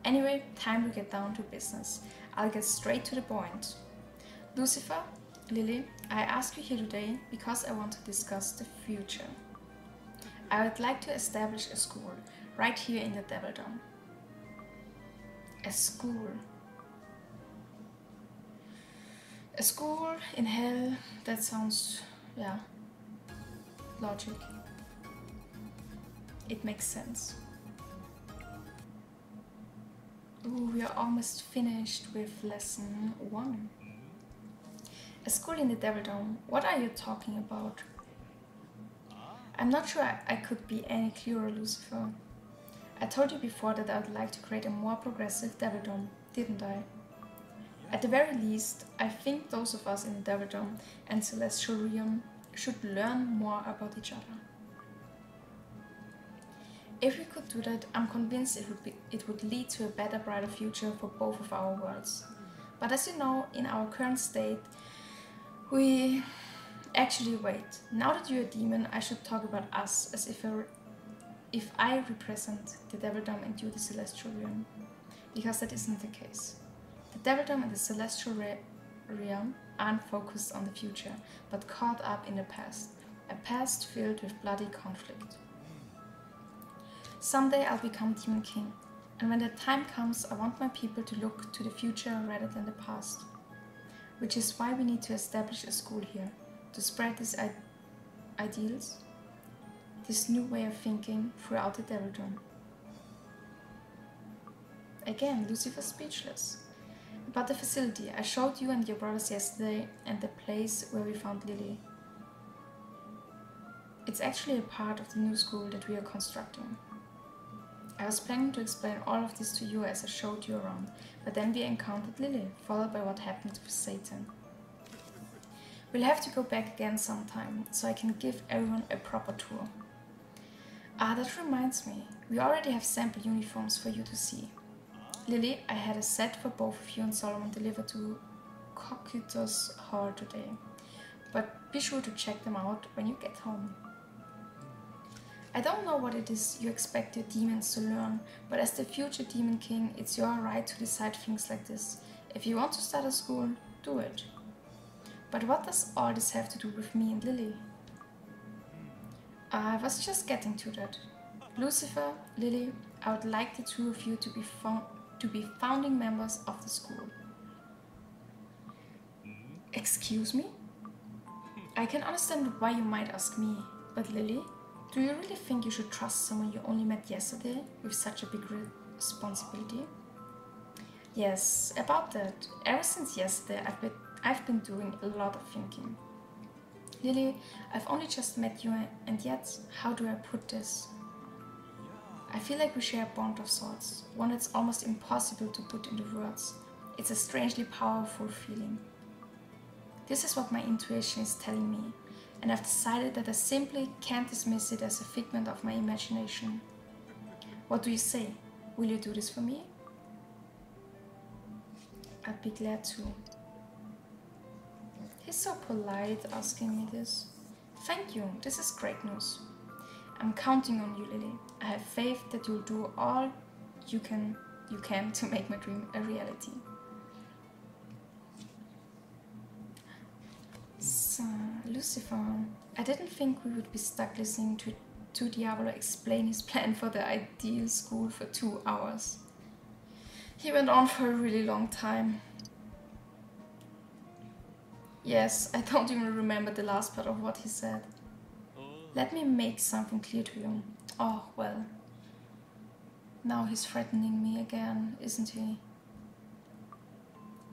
Anyway, time to get down to business. I'll get straight to the point. Lucifer, Lily, I ask you here today because I want to discuss the future. I would like to establish a school right here in the Devil Dome. A school. A school in hell, that sounds, yeah, logic. It makes sense. Ooh, we are almost finished with lesson 1. A school in the Devil Dome. What are you talking about? I'm not sure I could be any clearer, Lucifer. I told you before that I would like to create a more progressive Devil Dome, didn't I? At the very least, I think those of us in the Devil Dome and Celestial Realm should learn more about each other. If we could do that, I'm convinced it would lead to a better, brighter future for both of our worlds. But as you know, in our current state, we... Actually, wait. Now that you're a demon, I should talk about us as if I represent the Devil Dome and you the Celestial Realm. Because that isn't the case. The Devil Dome and the Celestial Realm aren't focused on the future, but caught up in the past. A past filled with bloody conflict. Someday I'll become Demon King, and when that time comes, I want my people to look to the future rather than the past. Which is why we need to establish a school here, to spread these ideals. this new way of thinking throughout the Devildom. Again, Lucifer's speechless. About the facility, I showed you and your brothers yesterday and the place where we found Lily. It's actually a part of the new school that we are constructing. I was planning to explain all of this to you as I showed you around, but then we encountered Lily, followed by what happened with Satan. We'll have to go back again sometime, so I can give everyone a proper tour. Ah, that reminds me, we already have sample uniforms for you to see. Lily, I had a set for both of you and Solomon delivered to Cocytus Hall today, but be sure to check them out when you get home. I don't know what it is you expect your demons to learn, but as the future Demon King, it's your right to decide things like this. If you want to start a school, do it. But what does all this have to do with me and Lily? I was just getting to that. Lucifer, Lily, I would like the two of you to be founding members of the school. Excuse me? I can understand why you might ask me, but Lily, do you really think you should trust someone you only met yesterday with such a big responsibility? Yes, about that. Ever since yesterday, I've been doing a lot of thinking. Lily, I've only just met you, and yet, how do I put this? I feel like we share a bond of sorts, one that's almost impossible to put into words. It's a strangely powerful feeling. This is what my intuition is telling me, and I've decided that I simply can't dismiss it as a figment of my imagination. What do you say? Will you do this for me? I'd be glad to. He's so polite asking me this. Thank you, this is great news. I'm counting on you, Lily. I have faith that you'll do all you can to make my dream a reality. So, Lucifer, I didn't think we would be stuck listening to Diablo explain his plan for the ideal school for 2 hours. He went on for a really long time. Yes, I don't even remember the last part of what he said. Let me make something clear to you. Oh, well. Now he's threatening me again, isn't he?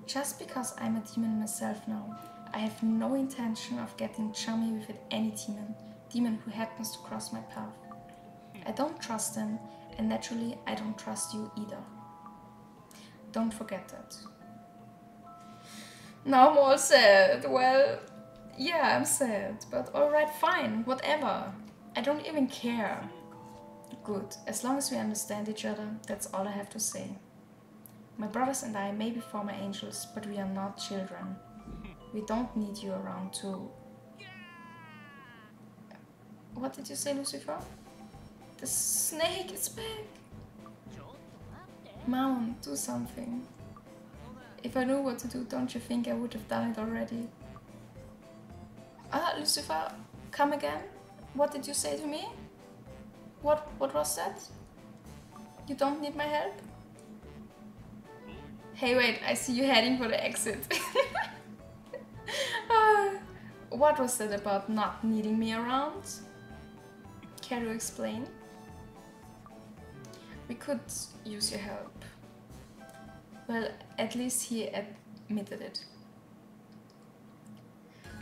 Just because I'm a demon myself now, I have no intention of getting chummy with any demon who happens to cross my path. I don't trust them, and naturally I don't trust you either. Don't forget that. Now I'm all sad. Well, yeah, I'm sad, but alright, fine, whatever. I don't even care. Good, as long as we understand each other, that's all I have to say. My brothers and I may be former angels, but we are not children. We don't need you around to... What did you say, Lucifer? The snake is back! Mom, do something. If I knew what to do, don't you think I would have done it already? Ah, Lucifer, come again? What did you say to me? What was that? You don't need my help? Hey, wait, I see you heading for the exit. What was that about not needing me around? Care to explain? We could use your help. Well, at least he admitted it.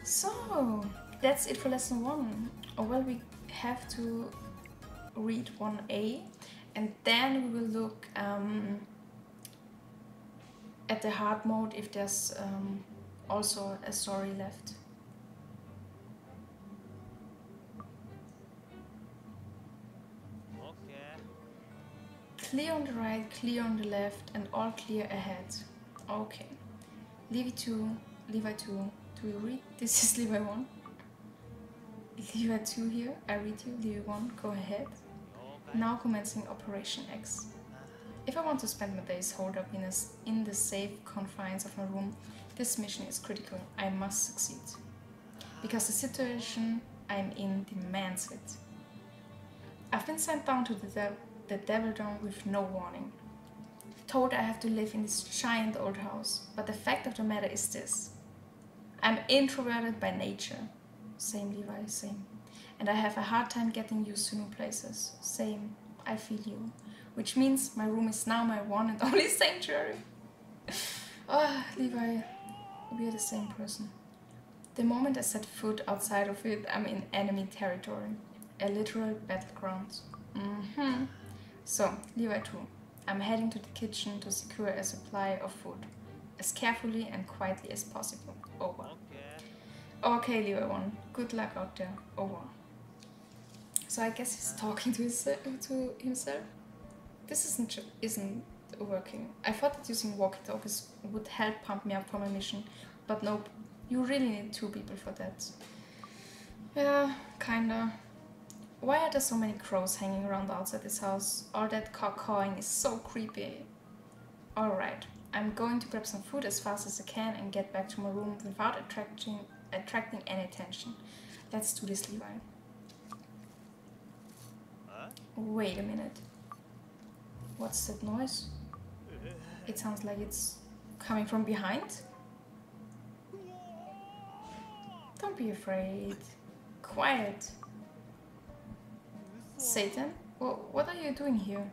So, that's it for lesson 1. Oh, well, we have to read 1A, and then we will look at the hard mode if there's also a story left. Clear on the right, clear on the left, and all clear ahead. Okay. Levi 2, Levi 2. Do you read? This is Levi 1. Levi 2 here. I read you. Levi 1, go ahead. Now commencing Operation X. If I want to spend my days holed up in the safe confines of my room, this mission is critical. I must succeed. Because the situation I'm in demands it. I've been sent down to the Devildom with no warning. Told I have to live in this giant old house, but the fact of the matter is this. I'm introverted by nature. Same, Levi, same. and I have a hard time getting used to new places. Same, I feel you. Which means my room is now my one and only sanctuary. Oh, Levi, we are the same person. The moment I set foot outside of it, I'm in enemy territory. A literal battleground. So, Levi too. I'm heading to the kitchen to secure a supply of food. As carefully and quietly as possible. Over. Okay, Levi 1. Good luck out there. Over. So I guess he's talking to himself. This isn't working. I thought that using walkie-talkies would help pump me up for my mission, but nope. You really need 2 people for that. Yeah, kinda. Why are there so many crows hanging around outside this house? All that caw-cawing is so creepy. Alright, I'm going to grab some food as fast as I can and get back to my room without attracting any attention. Let's do this, Levi. Wait a minute. What's that noise? It sounds like it's coming from behind. Don't be afraid. Quiet. Satan? What are you doing here?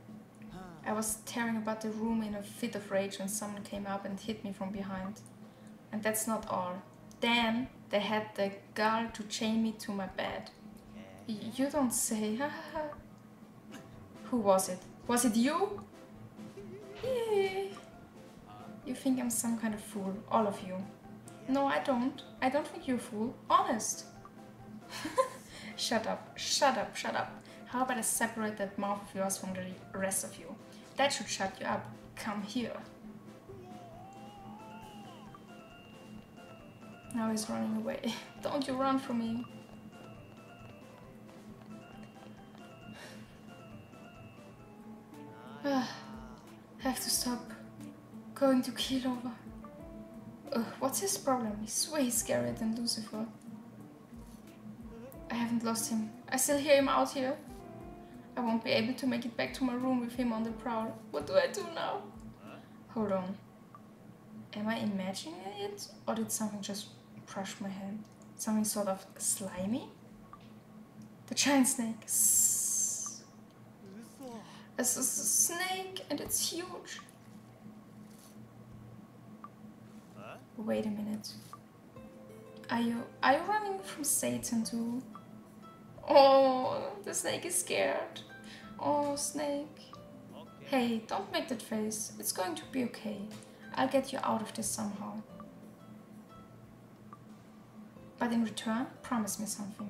I was tearing about the room in a fit of rage when someone came up and hit me from behind. And that's not all. Then they had the gall to chain me to my bed. You don't say. Who was it? Was it you? Yay. You think I'm some kind of fool, all of you. No, I don't. I don't think you're a fool. Honest. Shut up, shut up, shut up. How about I separate that mouth of yours from the rest of you? That should shut you up. Come here. Now he's running away. Don't you run from me. Have to stop. Going to keel over. What's his problem? He's way scarier than Lucifer. I haven't lost him. I still hear him out here. I won't be able to make it back to my room with him on the prowl. What do I do now? Hold on. Am I imagining it? Or did something just brush my hand? Something sort of slimy? The giant snake. It's a snake and it's huge. Wait a minute. Are you running from Satan too? Oh, the snake is scared. Oh, snake. Hey, don't make that face. It's going to be okay. I'll get you out of this somehow. But in return, promise me something.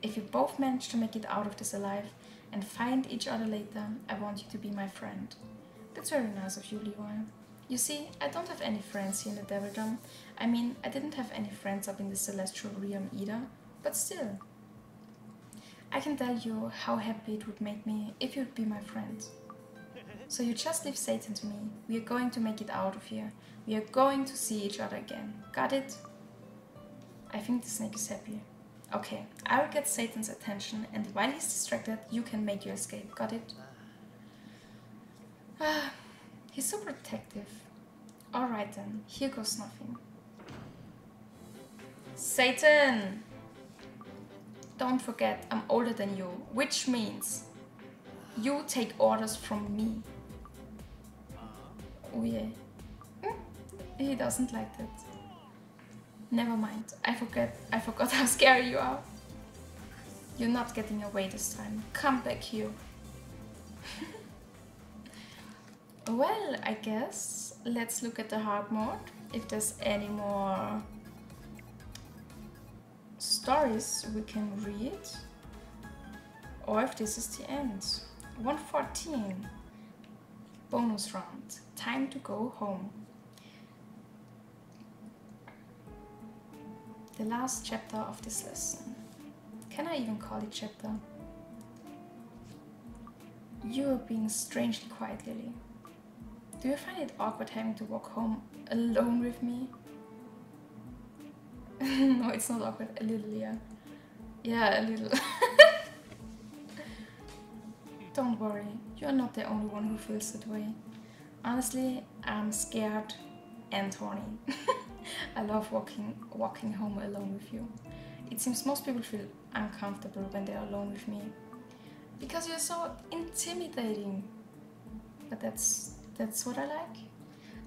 If you both manage to make it out of this alive and find each other later, I want you to be my friend. That's very nice of you, Levi. You see, I don't have any friends here in the Devildom. I mean, I didn't have any friends up in the Celestial Realm either, but still. I can tell you how happy it would make me if you'd be my friend. So you just leave Satan to me. We are going to make it out of here. We are going to see each other again. Got it? I think the snake is happy. Okay, I will get Satan's attention, and while he's distracted, you can make your escape. Got it? He's so protective. Alright then, here goes nothing. Satan! Don't forget, I'm older than you, which means you take orders from me. Oh yeah. He doesn't like that. Never mind, I forgot how scary you are. You're not getting away this time. Come back here. Well, I guess let's look at the hard mode. If there's any more stories we can read. Or if this is the end. 114. Bonus round. Time to go home. The last chapter of this lesson. Can I even call it chapter? You are being strangely quiet, Lily. Do you find it awkward having to walk home alone with me? No, it's not awkward. A little, yeah. Yeah, a little. Don't worry, you're not the only one who feels that way. Honestly, I'm scared and horny. I love walking home alone with you. It seems most people feel uncomfortable when they are alone with me. Because you're so intimidating. But that's what I like.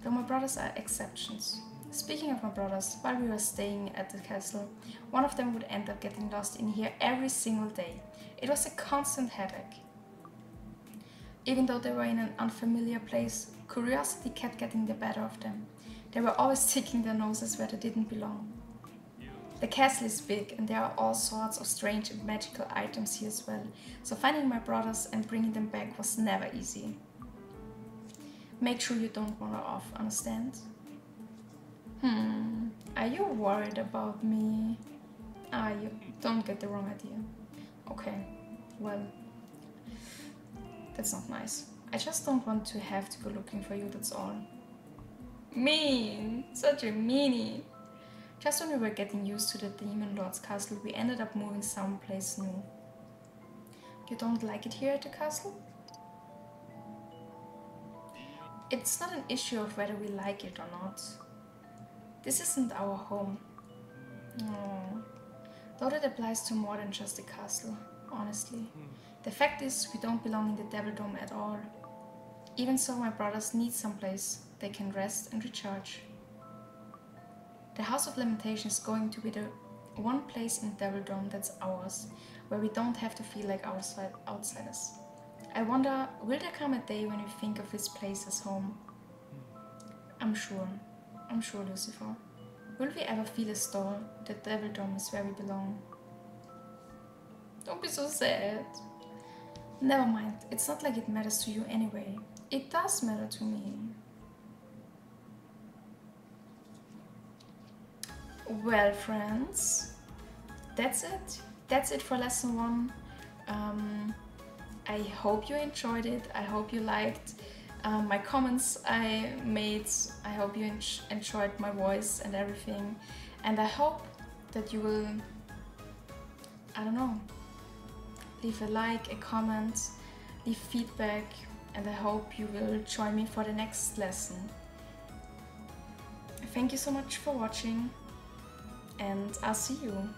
Though my brothers are exceptions. Speaking of my brothers, while we were staying at the castle, one of them would end up getting lost in here every single day. It was a constant headache. Even though they were in an unfamiliar place, curiosity kept getting the better of them. They were always sticking their noses where they didn't belong. The castle is big and there are all sorts of strange and magical items here as well, so finding my brothers and bringing them back was never easy. Make sure you don't wander off, understand? Are you worried about me? You don't get the wrong idea. Okay, well, that's not nice. I just don't want to have to go looking for you, that's all. Mean! Such a meanie! Just when we were getting used to the Demon Lord's castle, we ended up moving someplace new. You don't like it here at the castle? It's not an issue of whether we like it or not. This isn't our home. No. Though that applies to more than just the castle, honestly. The fact is, we don't belong in the Devil Dome at all. Even so, my brothers need someplace they can rest and recharge. The House of Lamentation is going to be the one place in Devil Dome that's ours, where we don't have to feel like outsiders. I wonder, will there come a day when we think of this place as home? I'm sure, Lucifer. Will we ever feel as though the Devil Dome is where we belong? Don't be so sad. Never mind, it's not like it matters to you anyway. It does matter to me. Well, friends, that's it. That's it for lesson 1. I hope you enjoyed it. I hope you liked my comments I made. I hope you enjoyed my voice and everything. And I hope that you will, I don't know, leave a like, a comment, leave feedback, and I hope you will join me for the next lesson. Thank you so much for watching, and I'll see you.